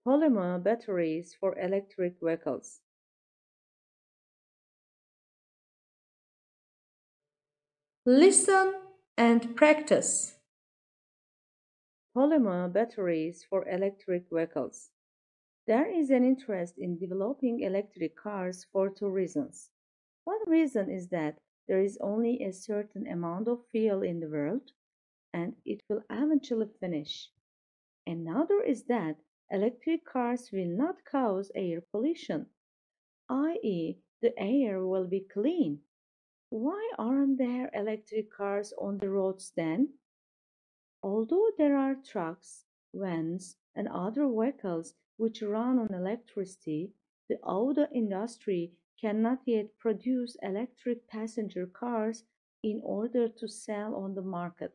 Polymer batteries for electric vehicles. Listen and practice. Polymer batteries for electric vehicles. There is an interest in developing electric cars for two reasons. One reason is that there is only a certain amount of fuel in the world, and it will eventually finish. Another is that electric cars will not cause air pollution, i.e., the air will be clean. Why aren't there electric cars on the roads then? Although there are trucks, vans, and other vehicles which run on electricity, the auto industry cannot yet produce electric passenger cars in order to sell on the market.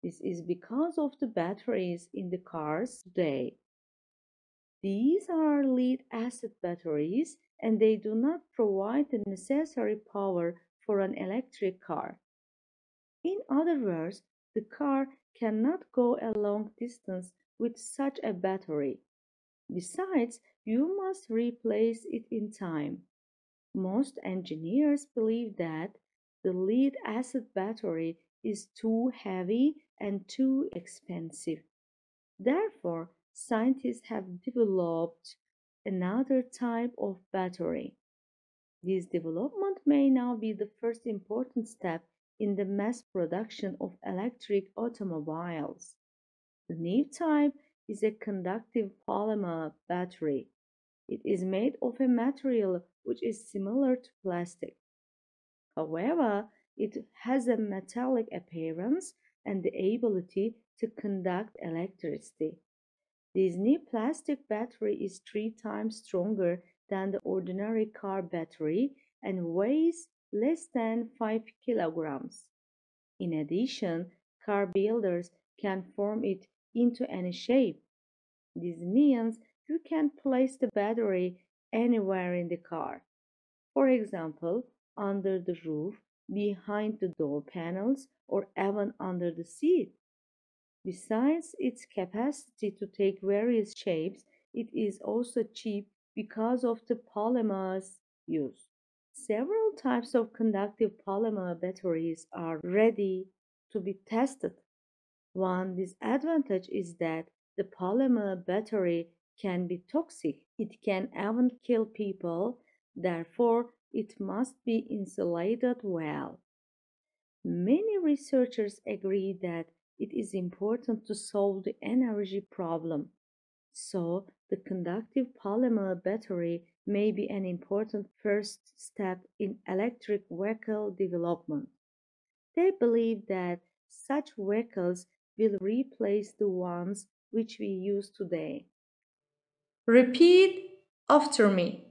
This is because of the batteries in the cars today. These are lead-acid batteries, and they do not provide the necessary power for an electric car. In other words, the car cannot go a long distance with such a battery. Besides, you must replace it in time. Most engineers believe that the lead-acid battery is too heavy and too expensive. Therefore, scientists have developed another type of battery. This development may now be the first important step in the mass production of electric automobiles. The new type is a conductive polymer battery. It is made of a material which is similar to plastic. However, it has a metallic appearance and the ability to conduct electricity. This new plastic battery is 3 times stronger than the ordinary car battery and weighs less than 5 kilograms. In addition, car builders can form it into any shape. This means you can place the battery anywhere in the car. For example, under the roof, behind the door panels, or even under the seat. Besides its capacity to take various shapes, it is also cheap because of the polymers used. Several types of conductive polymer batteries are ready to be tested. One disadvantage is that the polymer battery can be toxic. It can even kill people, therefore it must be insulated well. Many researchers agree that it is important to solve the energy problem. So, the conductive polymer battery may be an important first step in electric vehicle development. They believe that such vehicles will replace the ones which we use today. Repeat after me.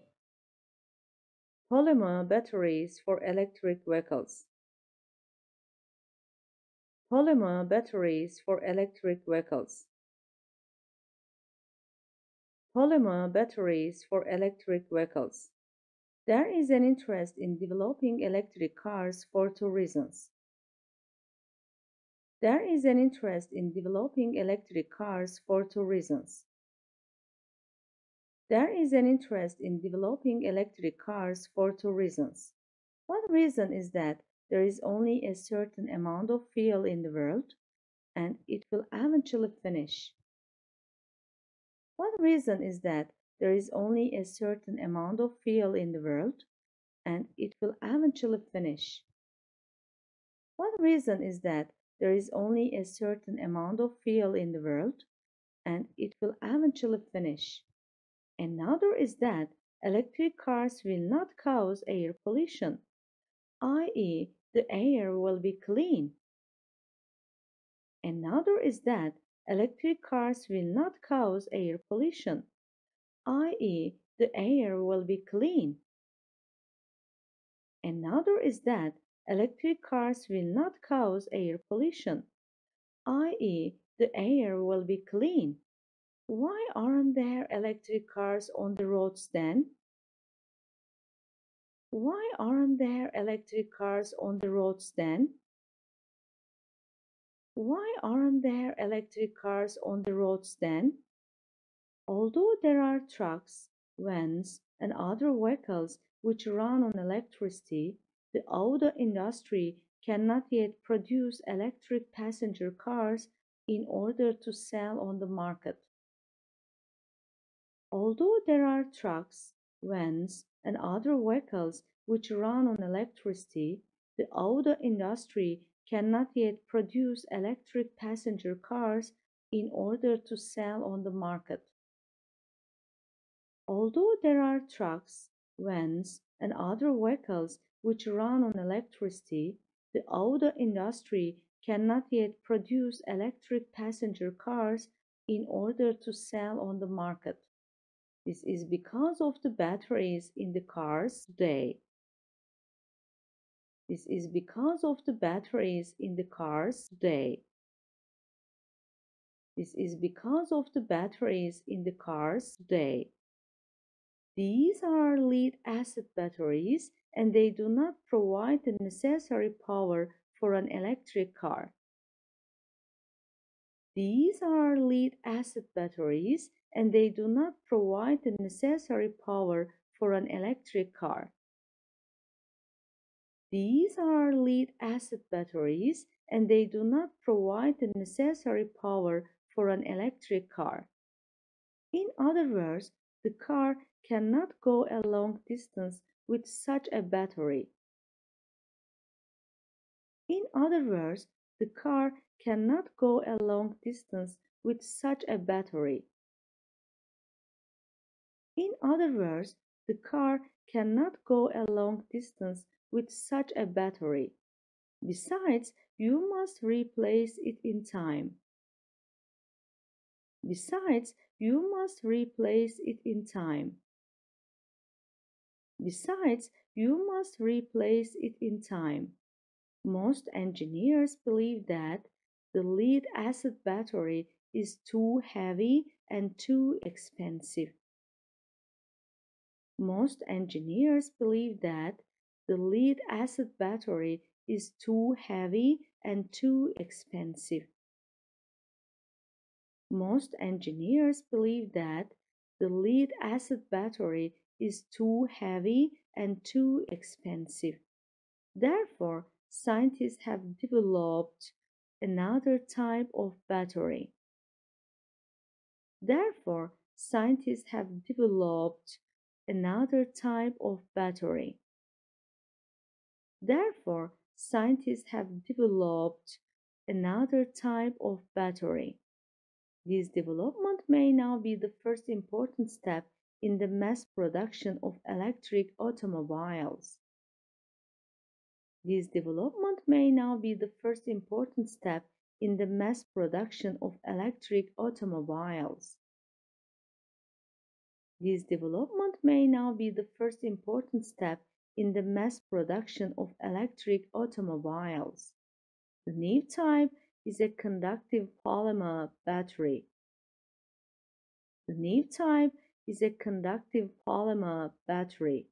Polymer batteries for electric vehicles. Polymer batteries for electric vehicles. Polymer batteries for electric vehicles. There is an interest in developing electric cars for two reasons. There is an interest in developing electric cars for two reasons. There is an interest in developing electric cars for two reasons. One reason is that there is only a certain amount of fuel in the world, and it will eventually finish. One reason is that there is only a certain amount of fuel in the world, and it will eventually finish. One reason is that there is only a certain amount of fuel in the world, and it will eventually finish. Another is that electric cars will not cause air pollution, i.e., the air will be clean. Another is that electric cars will not cause air pollution, i.e., the air will be clean. Another is that electric cars will not cause air pollution, i.e., the air will be clean. Why aren't there electric cars on the roads then? Why aren't there electric cars on the roads then? Why aren't there electric cars on the roads then? Although there are trucks, vans, and other vehicles which run on electricity, the auto industry cannot yet produce electric passenger cars in order to sell on the market. Although there are trucks, vans, and other vehicles which run on electricity, the auto industry cannot yet produce electric passenger cars in order to sell on the market. Although there are trucks, vans, and other vehicles which run on electricity, the auto industry cannot yet produce electric passenger cars in order to sell on the market. This is because of the batteries in the cars today. This is because of the batteries in the cars today. This is because of the batteries in the cars today. These are lead-acid batteries and they do not provide the necessary power for an electric car. These are lead-acid batteries and they do not provide the necessary power for an electric car. These are lead-acid batteries and they do not provide the necessary power for an electric car. In other words, the car cannot go a long distance with such a battery. In other words, the car cannot go a long distance with such a battery. In other words, the car cannot go a long distance with such a battery. Besides, you must replace it in time. Besides, you must replace it in time. Besides, you must replace it in time. Most engineers believe that the lead-acid battery is too heavy and too expensive. Most engineers believe that the lead-acid battery is too heavy and too expensive. Most engineers believe that the lead-acid battery is too heavy and too expensive. Therefore, scientists have developed another type of battery. Therefore, scientists have developed another type of battery. Therefore, scientists have developed another type of battery. This development may now be the first important step in the mass production of electric automobiles. This development may now be the first important step in the mass production of electric automobiles. This development may now be the first important step in the mass production of electric automobiles. The new type is a conductive polymer battery. The new type is a conductive polymer battery.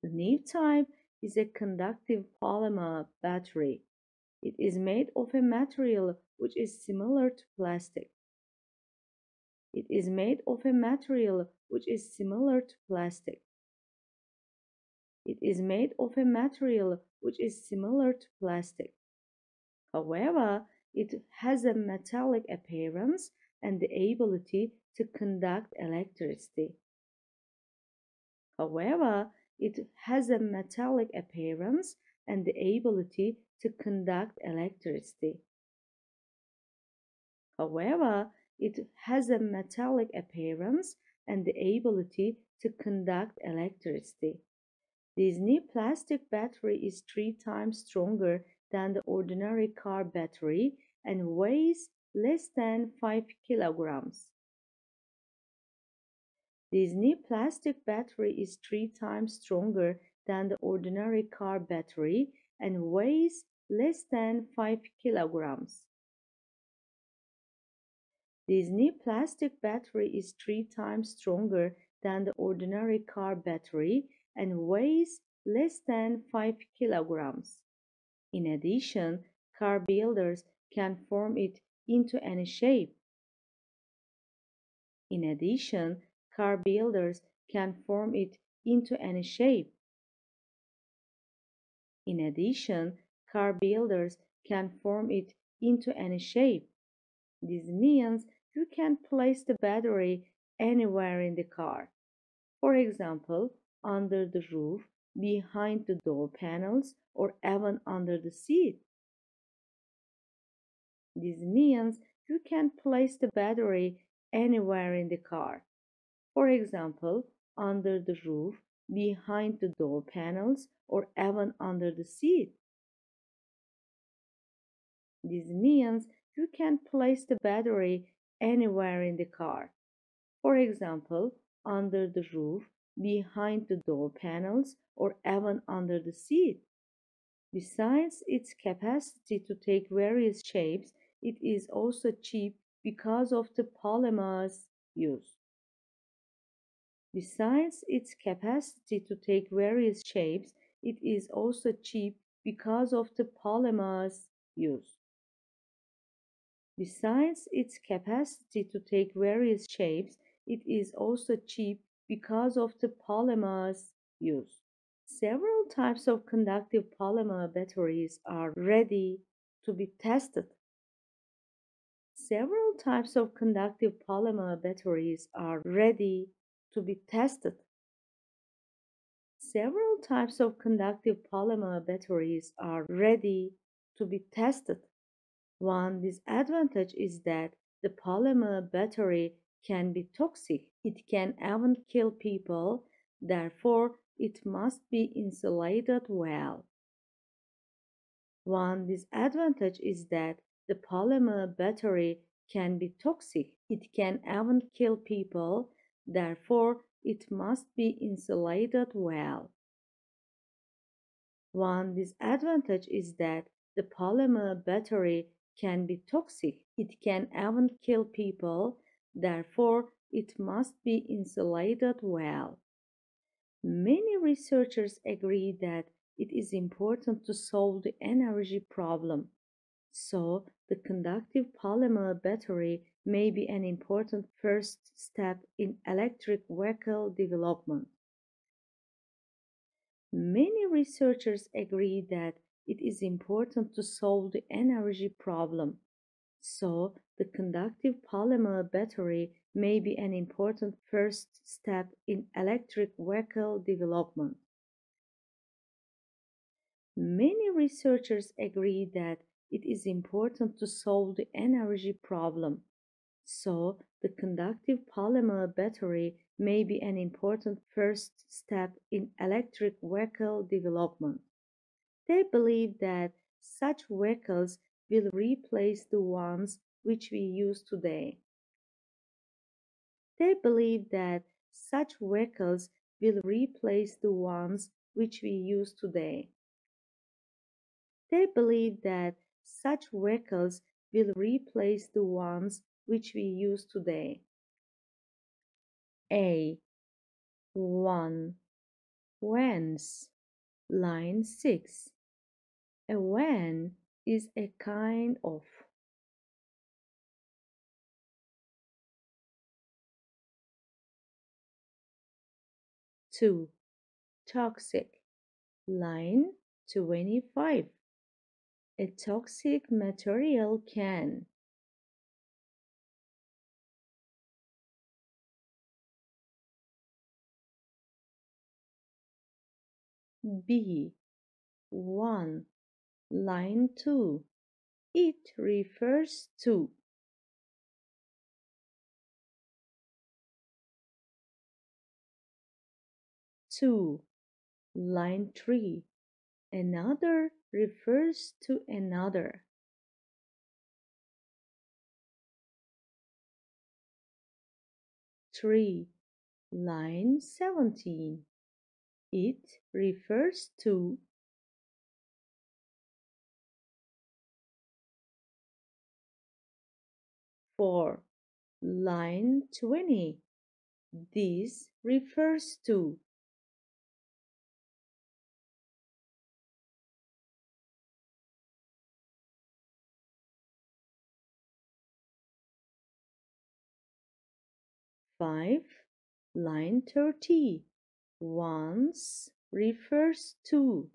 The new type is a conductive polymer battery. It is made of a material which is similar to plastic. It is made of a material which is similar to plastic. It is made of a material which is similar to plastic. However, it has a metallic appearance and the ability to conduct electricity. However, it has a metallic appearance and the ability to conduct electricity. However, it has a metallic appearance and the ability to conduct electricity. This new plastic battery is 3 times stronger than the ordinary car battery and weighs less than 5 kilograms. This new plastic battery is 3 times stronger than the ordinary car battery and weighs less than 5 kilograms. This new plastic battery is 3 times stronger than the ordinary car battery and weighs less than 5 kilograms. In addition, car builders can form it into any shape. In addition, car builders can form it into any shape. In addition, car builders can form it into any shape. This means you can place the battery anywhere in the car. For example, under the roof, behind the door panels, or even under the seat. This means you can place the battery anywhere in the car. For example, under the roof, behind the door panels, or even under the seat. This means you can place the battery anywhere in the car. For example, under the roof, behind the door panels, or even under the seat. Besides its capacity to take various shapes, it is also cheap because of the polymers used. Besides its capacity to take various shapes, it is also cheap because of the polymers used. Besides its capacity to take various shapes, it is also cheap because of the polymers used. Several types of conductive polymer batteries are ready to be tested. Several types of conductive polymer batteries are ready to be tested. Several types of conductive polymer batteries are ready to be tested. One disadvantage is that the polymer battery can be toxic. It can even kill people, therefore it must be insulated well. One disadvantage is that the polymer battery can be toxic. It can even kill people, therefore it must be insulated well. One disadvantage is that the polymer battery can be toxic. It can even kill people, therefore it must be insulated well. Many researchers agree that it is important to solve the energy problem. So, the conductive polymer battery may be an important first step in electric vehicle development. Many researchers agree that it is important to solve the energy problem. So, the conductive polymer battery may be an important first step in electric vehicle development. Many researchers agree that it is important to solve the energy problem. So, the conductive polymer battery may be an important first step in electric vehicle development. They believe that such vehicles will replace the ones which we use today. They believe that such vehicles will replace the ones which we use today. They believe that such vehicles will replace the ones which we use today. A. 1. Vans. Line 6. A van is a kind of. Two. Toxic. Line 25. A toxic material can. B. 1. Line 2. It refers to. 2. Line 3. Another refers to another. 3. Line 17. It refers to. 4. Line 20. This refers to. 5. Line 30. Once refers to.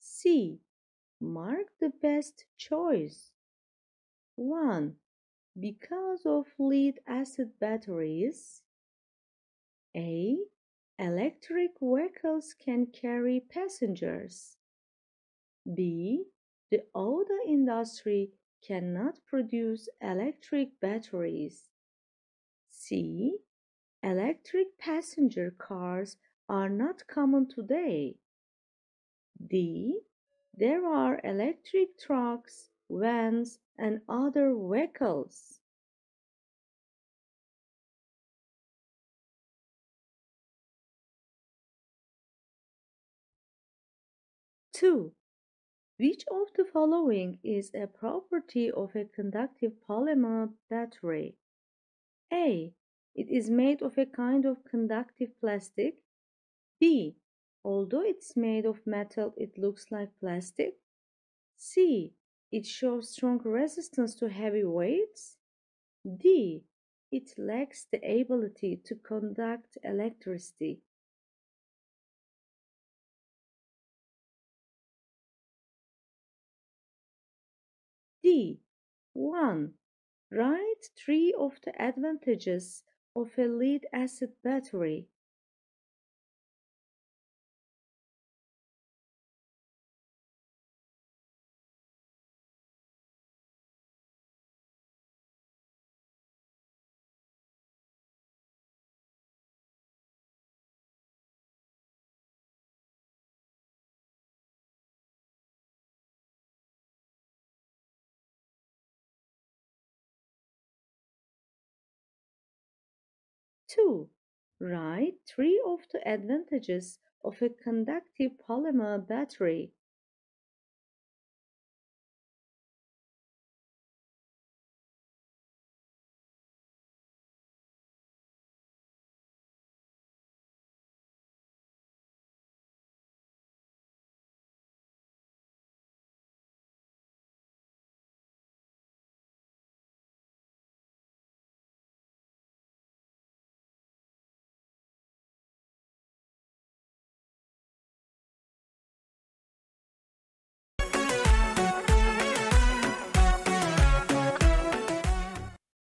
C. Mark the best choice. 1. Because of lead-acid batteries. A. Electric vehicles can carry passengers. B. The auto industry cannot produce electric batteries. C. Electric passenger cars are not common today. D. There are electric trucks, vans, and other vehicles. Two. Which of the following is a property of a conductive polymer battery? A. It is made of a kind of conductive plastic. B. Although it's made of metal, it looks like plastic. C. It shows strong resistance to heavy weights. D. It lacks the ability to conduct electricity. D. 1. Write 3 of the advantages of a lead-acid battery. Two. Write 3 of the advantages of a conductive polymer battery.